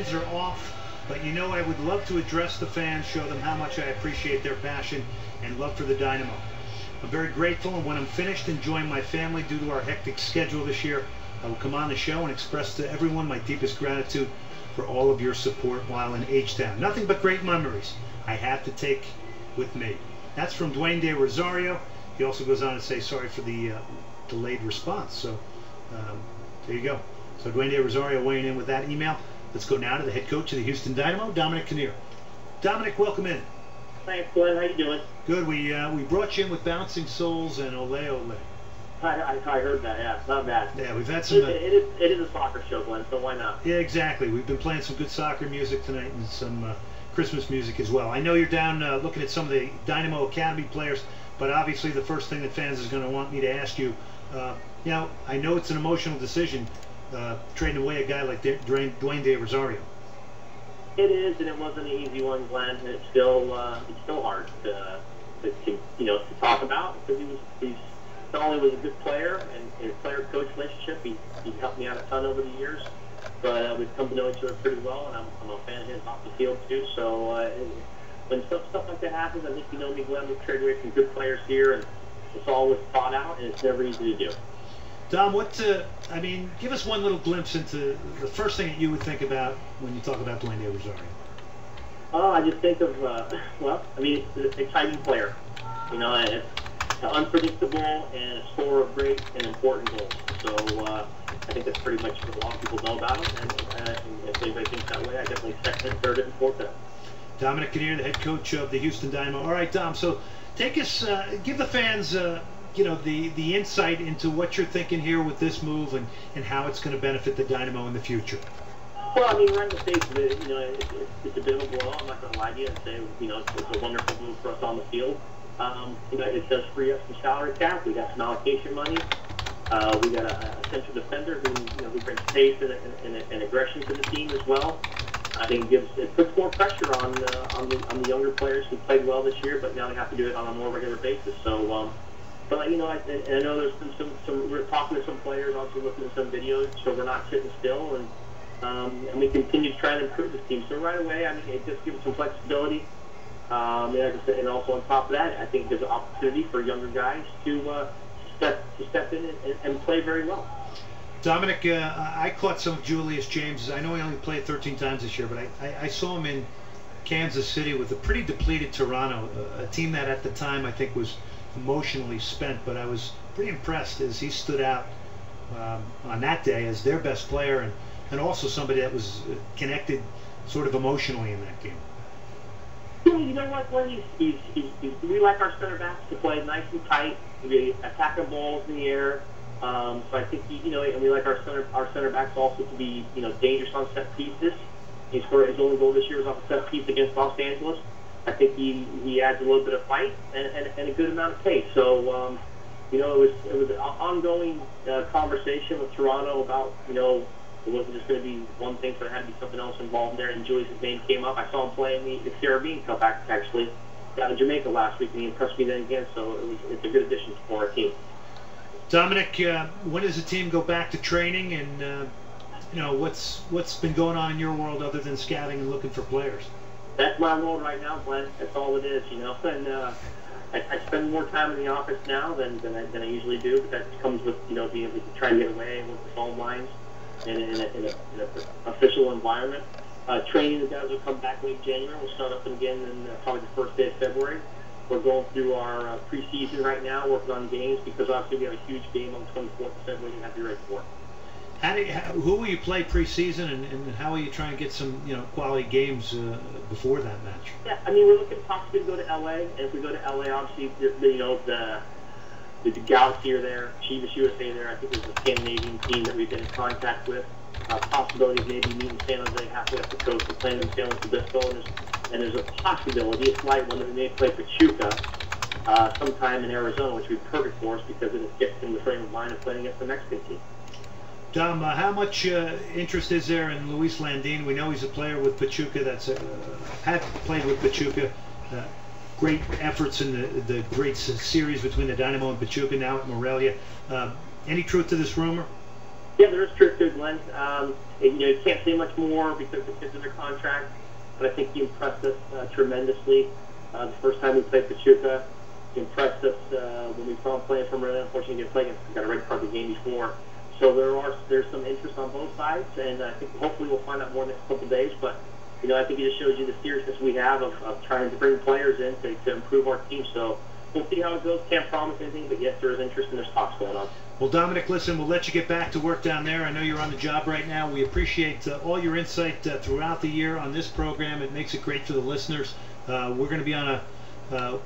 phones are off, but you know I would love to address the fans, show them how much I appreciate their passion and love for the Dynamo. I'm very grateful, and when I'm finished enjoying my family due to our hectic schedule this year, I will come on the show and express to everyone my deepest gratitude for all of your support while in H-Town. Nothing but great memories I had to take with me. That's from Dwayne De Rosario. He also goes on to say sorry for the delayed response. So there you go. So Dwayne De Rosario weighing in with that email. Let's go now to the head coach of the Houston Dynamo, Dominic Kinnear. Dominic, welcome in. Thanks, Glenn. How you doing? Good. We brought you in with Bouncing Souls and Ole Ole. I heard that. Yeah, not bad. Yeah, we've had some. It is a soccer show, Glenn. So why not? Yeah, exactly. We've been playing some good soccer music tonight and some Christmas music as well. I know you're down looking at some of the Dynamo Academy players, but obviously the first thing that fans is going to want me to ask you. You know, I know it's an emotional decision trading away a guy like Dwayne De Rosario. It is, and it wasn't an easy one, Glenn. It's still hard to talk about because he's not only was a good player and a player-coach relationship. He helped me out a ton over the years, but we've come to know each other pretty well, and I'm a fan of his off the field too. So when stuff like that happens, I think you know me, Glenn. We've traded away some good players here, and it's always thought out, and it's never easy to do. Dom, I mean, give us one little glimpse into the first thing that you would think about when you talk about Dwayne De Rosario. Oh, I just think of, well, I mean, it's an exciting player. You know, it's unpredictable and a scorer of great and important goals. So I think that's pretty much what a lot of people know about him. And if anybody thinks that way, I definitely second and third it and fourth it. Dominic Kinnear, the head coach of the Houston Dynamo. All right, Dom, so take us, give the fans, you know, the insight into what you're thinking here with this move and how it's going to benefit the Dynamo in the future. Well, I mean, we're in the face of it. You know, it's a bit of a blow. I'm not going to lie to you and say, you know, it's a wonderful move for us on the field. You know, it does free up some salary cap. We got some allocation money. We got a central defender who brings pace and aggression to the team as well. I think it puts more pressure on the younger players who played well this year, but now they have to do it on a more regular basis. So, but you know, I know there's been some we're talking to some players, also looking at some videos, so we're not sitting still, and we continue to try and improve this team. So right away, I mean, it just gives some flexibility. And also on top of that, I think there's an opportunity for younger guys to step in and play very well. Dominic, I caught some of Julius James. I know he only played 13 times this year, but I saw him in Kansas City with a pretty depleted Toronto, a team that at the time I think was emotionally spent, but I was pretty impressed as he stood out on that day as their best player and also somebody that was connected sort of emotionally in that game. Yeah, you know what, Glenn? We like our center backs to play nice and tight, we attacking balls in the air. So I think and we like our center backs also to be dangerous on set pieces. He scored his only goal this year was off a set piece against Los Angeles. I think he adds a little bit of fight and a good amount of pace. So it was an ongoing conversation with Toronto about it wasn't just going to be one thing, so there had to be something else involved there. And Julius' name came up. I saw him play in the Caribbean Cup actually down in Jamaica last week, and he impressed me then again. So it's a good addition for our team. Dominic, when does the team go back to training, and what's been going on in your world other than scouting and looking for players? That's my world right now, Glenn. That's all it is, And I spend more time in the office now than I usually do, but that comes with being able to try and get away and work the phone lines in an official environment. Training, the guys will come back late January. We'll start up again in probably the first day of February. We're going through our preseason right now, working on games, because obviously we have a huge game on the 24th of February and have to be ready for it. Who will you play preseason, and how will you try and get some quality games before that match? Yeah, I mean, we're looking possibly to go to LA, and if we go to LA, obviously the Galaxy are there, Chivas USA there. I think there's a Scandinavian team that we've been in contact with. Possibility of maybe meeting San Jose halfway up the coast and playing in San Luis Obispo, and there's a possibility, a slight one, that we may play Pachuca sometime in Arizona, which would be perfect for us because it gets in the frame of mind of playing against the Mexican team. Dom, how much interest is there in Luis Landin? We know he's a player with Pachuca that's had played with Pachuca. Great efforts in the great series between the Dynamo and Pachuca, now at Morelia. Any truth to this rumor? Yeah, there is truth to it, Glenn. You can't say much more because the kid's under contract, but I think he impressed us tremendously. The first time we played Pachuca, he impressed us when we saw him playing for Maryland. Unfortunately, he didn't play against. He got a red card the game before. So there's some interest on both sides, and I think hopefully we'll find out more next couple of days. But I think it just shows you the seriousness we have of trying to bring players in to improve our team. So we'll see how it goes. Can't promise anything, but yes, there is interest and there's talks going on. Well, Dominic, listen, we'll let you get back to work down there. I know you're on the job right now. We appreciate all your insight throughout the year on this program. It makes it great for the listeners. We're going to be on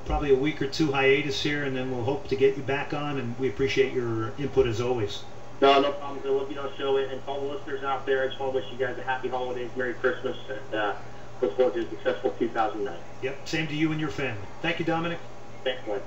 probably a week or two hiatus here, and then we'll hope to get you back on, and we appreciate your input as always. No problems. I love you on the show, and to all the listeners out there, I just want to wish you guys a happy holidays, Merry Christmas, and look forward to a successful 2009. Yep, same to you and your family. Thank you, Dominic. Thanks, Glenn.